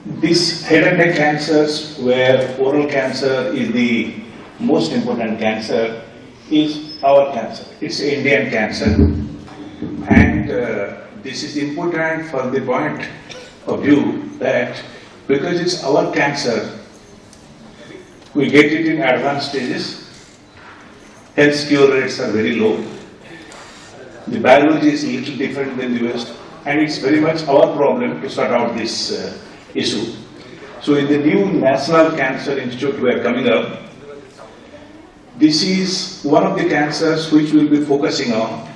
This head and neck cancers, where oral cancer is the most important cancer, is our cancer. It's Indian cancer. And this is important for the point of view that because it's our cancer, we get it in advanced stages, health cure rates are very low, the biology is a little different than the West, and it's very much our problem to sort out this issue. So in the new National Cancer Institute we are coming up, this is one of the cancers which we will be focusing on,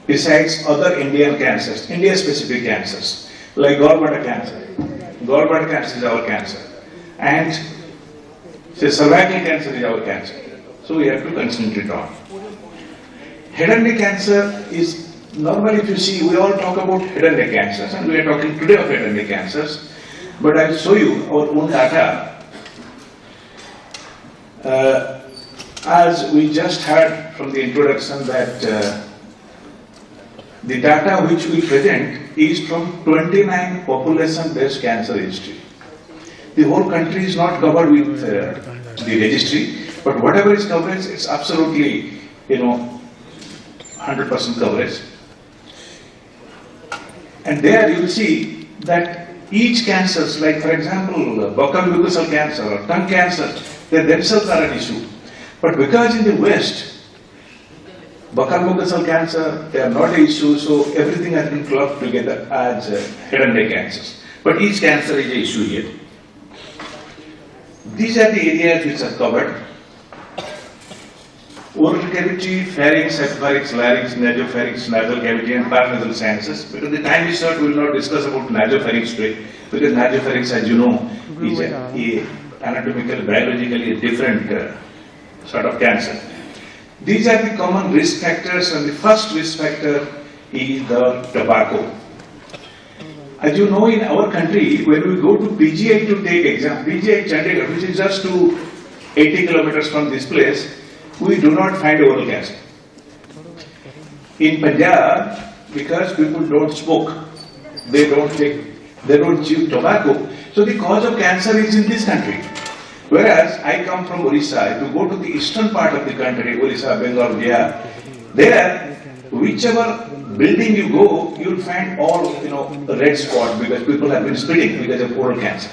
besides other Indian cancers, India-specific cancers, like gallbladder cancer. Gallbladder cancer is our cancer. And say cervical cancer is our cancer. So we have to concentrate on. Head and neck cancer is, normally if you see, we all talk about head and neck cancers, and we are talking today of head and neck cancers. But I will show you our own data. As we just heard from the introduction that the data which we present is from 29 population-based cancer registry. The whole country is not covered with the registry, but whatever is coverage, it's absolutely, 100% coverage. And there you will see that each cancers, like for example, buccal mucosal cancer or tongue cancer, they themselves are an issue. But because in the West, buccal mucosal cancer, they are not an issue, so everything has been clubbed together as head and neck cancers. But each cancer is an issue here. These are the areas which are covered. Oral cavity, pharynx, epipharynx, larynx, nasopharynx, nasal cavity and paranasal sinuses. Because the time is short, we will not discuss about nasopharynx today. Because nasopharynx, as you know, is anatomically, biologically a different sort of cancer. These are the common risk factors, and the first risk factor is the tobacco. As you know, in our country, when we go to PGI to take exam, PGI Chandigarh, which is just to 80 kilometers from this place, we do not find oral cancer. In Punjab, because people don't smoke, they don't chew tobacco, so the cause of cancer is in this country. Whereas I come from Orissa, if you go to the eastern part of the country, Orissa, Bengal, Bihar, there, whichever building you go, you will find all, the red spot because people have been spitting because of oral cancer.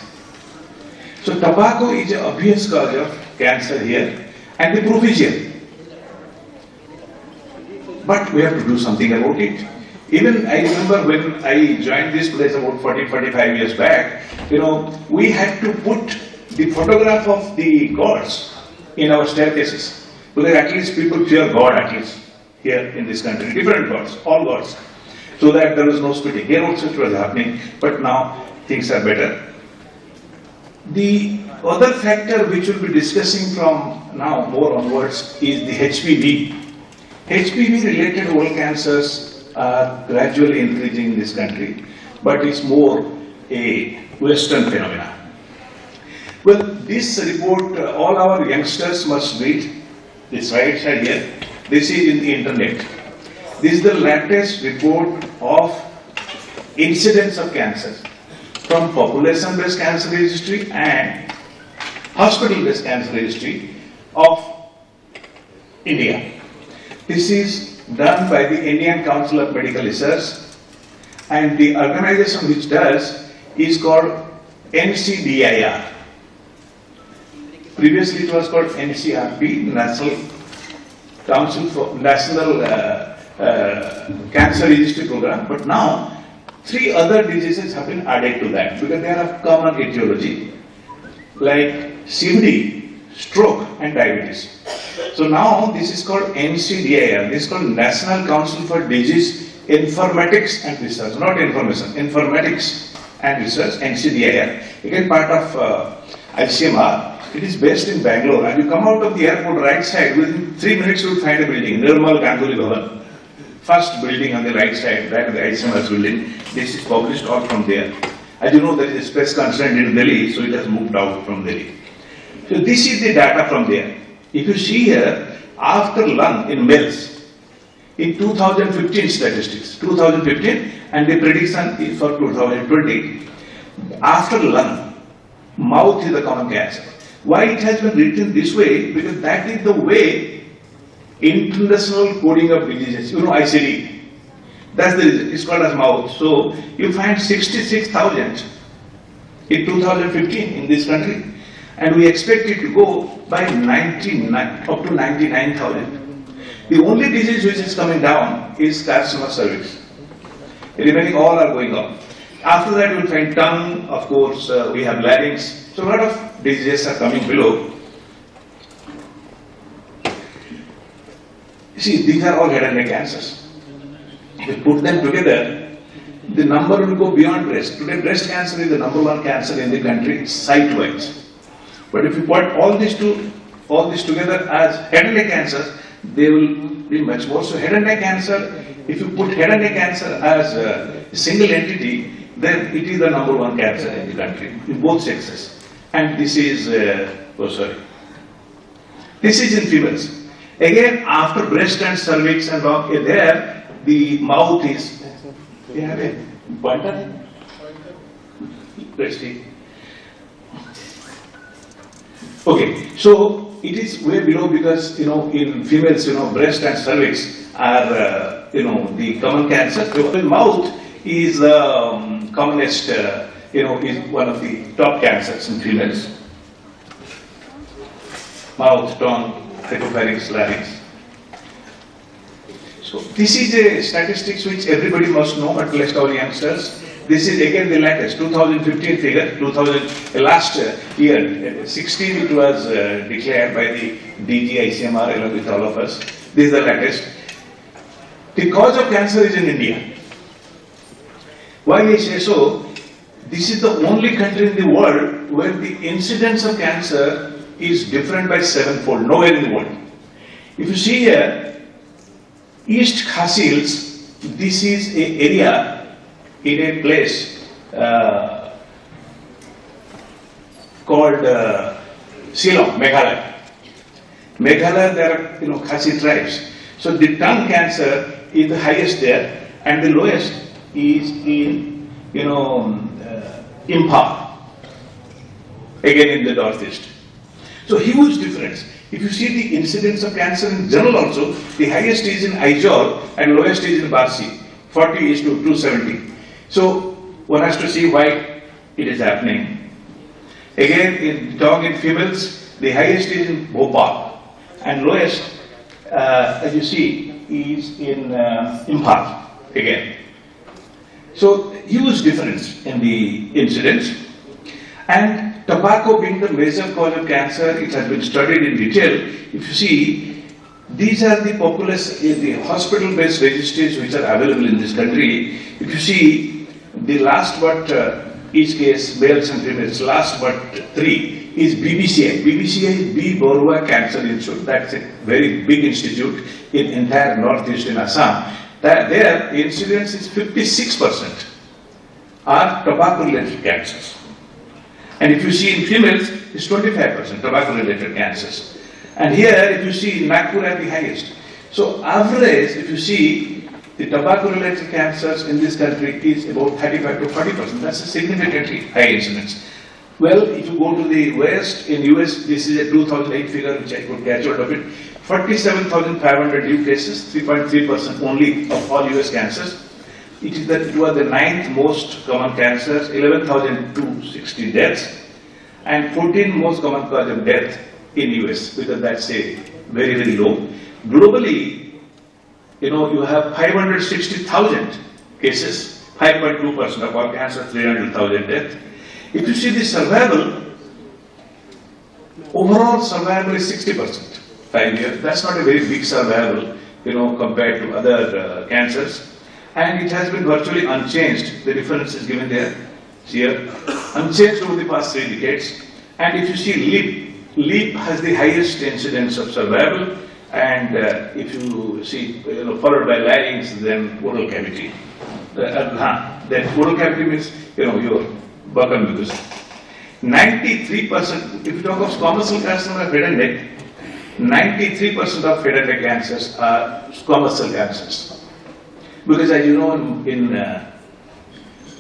So tobacco is an obvious cause of cancer here, and the proof is here. But we have to do something about it. Even I remember when I joined this place about 40-45 years back, we had to put the photograph of the gods in our staircases. Because at least people fear God at least here in this country. Different gods, all gods. So that there was no spitting. Here also it was happening, but now things are better. The other factor which we'll be discussing from now more onwards is the HPV. HPV related oral cancers are gradually increasing in this country, but it's more a Western phenomenon. Well, this report, all our youngsters must read this right side here. This is in the internet. This is the latest report of incidence of cancer from population-based cancer registry and hospital-based cancer registry of India. This is done by the Indian Council of Medical Research, and the organization which does is called NCDIR. Previously it was called NCRP, National Council for National Cancer Registry Program, but now 3 other diseases have been added to that because they are of common etiology, like CVD, stroke and diabetes. So now this is called NCDIR, this is called National Council for Disease Informatics and Research, not information, informatics and research, NCDIR. Again part of ICMR. It is based in Bangalore, and you come out of the airport right side, within 3 minutes you will find a building, Nirmal Ganguly Bhavan. First building on the right side, back of the ICMR building. This is published all from there. As you know, there is a space constraint in Delhi, so it has moved out from Delhi. So this is the data from there. If you see here, after lung in males, in 2015 statistics, 2015, and the prediction is for 2020, After lung, mouth is the common cancer. Why it has been written this way? Because that is the way international coding of diseases, ICD. That's the reason. It's called as mouth. So you find 66,000 in 2015 in this country, and we expect it to go by 99 up to 99,000. The only disease which is coming down is carcinoma cervix. The remaining all are going up. After that, you will find tongue. Of course, we have larynx. So a lot of diseases are coming below. See, these are all head and neck cancers. If you put them together, the number will go beyond breast. Today, breast cancer is the #1 cancer in the country, site-wise. But if you put all these together as head and neck cancers, they will be much more. So head and neck cancer, if you put head and neck cancer as a single entity, then it is the #1 cancer in the country, in both sexes. And this is, this is in females. Again, after breast and cervix and lung, there, the mouth is, you have a pointer? Let's see. Okay, so it is way below because, in females, breast and cervix are, the common cancer. The mouth is the commonest, is one of the top cancers in females. Mouth, tongue, hypopharynx, larynx. So this is a statistics which everybody must know, at least all youngsters. This is again the latest, 2015 figure, last year, 16 it was declared by the DG ICMR along with all of us. This is the latest. The cause of cancer is in India. Why I say so? This is the only country in the world where the incidence of cancer is different by 7-fold, nowhere in the world. If you see here, East Khasi Hills, this is an area in a place called Shillong, Meghalaya. Meghalaya, there are Khasi tribes. So the tongue cancer is the highest there, and the lowest is in Imphal, again in the northeast. So huge difference. If you see the incidence of cancer in general also, the highest is in Aizawl and lowest is in Barsi, 40 is to 270. So one has to see why it is happening. Again, in tongue in females, the highest is in Bhopal and lowest, as you see, is in Imphal again. So huge difference in the incidence. And tobacco being the major cause of cancer, it has been studied in detail. If you see, these are the the hospital-based registries which are available in this country. If you see, the last but each case, males and females, last but 3 is BBCI. BBCI is B. Borua Cancer Institute. That's a very big institute in entire northeast in Assam. There, the incidence is 56% are tobacco-related cancers. And if you see in females, it's 25% tobacco-related cancers. And here, if you see, Nagpur are the highest. So average, if you see, the tobacco-related cancers in this country is about 35 to 40%. That's a significantly high incidence. Well, if you go to the West, in US, this is a 2008 figure which I could catch out of it. 47,500 new cases, 3.3% only of all US cancers. It was the 9th most common cancers, 11,260 deaths, and 14th most common cause of death in US, because that's a very, very low. Globally, you have 560,000 cases, 5.2% of all cancer, 300,000 deaths. If you see the survival, overall survival is 60%, 5 years. That's not a very big survival, compared to other cancers. And it has been virtually unchanged. The difference is given there, here, unchanged over the past 3 decades. And if you see LEAP has the highest incidence of survival, and if you see, followed by larynx, then oral cavity. Then oral cavity means, your buccal mucus. 93%, if you talk of squamous cell carcinoma of head and neck, 93% of head and neck cancers are squamous cell cancers. Because as you know, in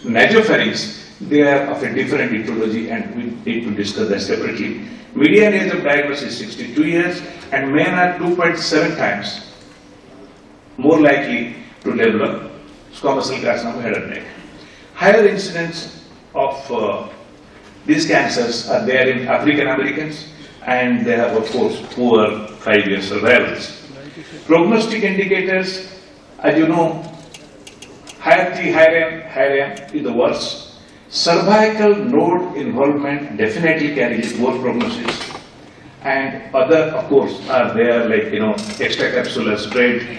nasopharynx, they are of a different etiology and we need to discuss that separately. Median age of diagnosis is 62 years and men are 2.7 times more likely to develop squamous cell carcinoma of head and neck. Higher incidence of these cancers are there in African Americans and they have of course poor 5-year survivals. Prognostic indicators, as you know, higher T, higher M is the worst. Cervical node involvement definitely carries worse prognosis. And other, of course, are there like, extracapsular spread,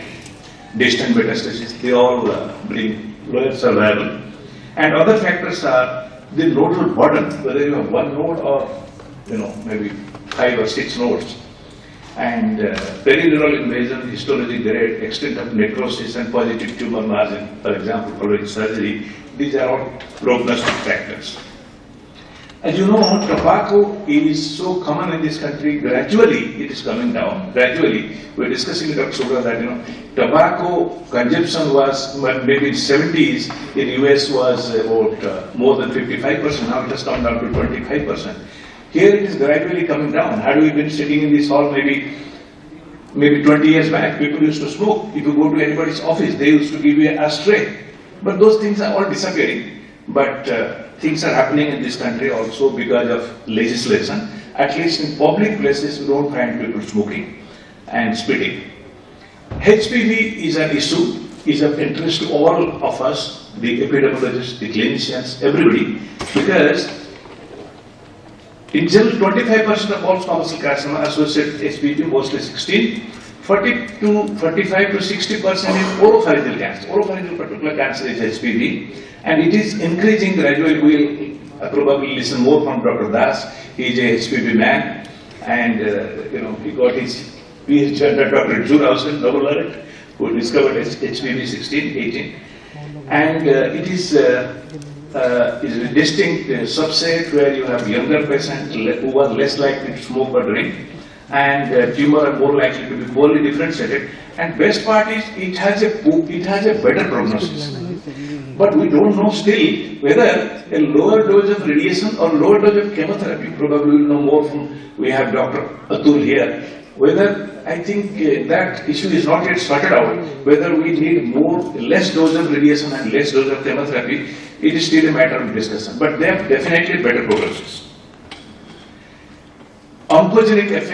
distant metastasis, they all bring lower survival. And other factors are the nodal burden, whether you have one node or, maybe 5 or 6 nodes. And peridural invasion, histology grade, extent of necrosis and positive tumor margin, for example, following surgery, these are all prognostic factors. As you know, tobacco is so common in this country, gradually it is coming down. Gradually, we are discussing with Dr. Sudha that, tobacco consumption was maybe in 70s, in US was about more than 55%, now it has come down to 25%. Here it is gradually coming down. Had we been sitting in this hall maybe 20 years back, people used to smoke. If you go to anybody's office, they used to give you an ashtray. But those things are all disappearing. But things are happening in this country also because of legislation. At least in public places, we don't find people smoking and spitting. HPV is an issue, is of interest to all of us, the epidemiologists, the clinicians, everybody, because in general, 25% of all squamous cell carcinoma associated with HPV, mostly 16, 45 to 60% is oropharyngeal cancer. Oropharyngeal particular cancer is HPV, and it is increasing gradually. We'll probably listen more from Dr. Das. He is a HPV man, and he got his PhD under Dr. Jurausen, double laureate, who discovered HPV 16, 18, and it is a distinct subset where you have younger patients who are less likely to smoke or drink, and tumor are more likely to be poorly differentiated. And best part is it has a better prognosis. But we don't know still whether a lower dose of radiation or lower dose of chemotherapy, probably we'll know more from, we have Dr. Atul here, whether I think that issue is not yet sorted out, whether we need less dose of radiation and less dose of chemotherapy, it is still a matter of discussion. But they have definitely better prognosis. Oncogenic effect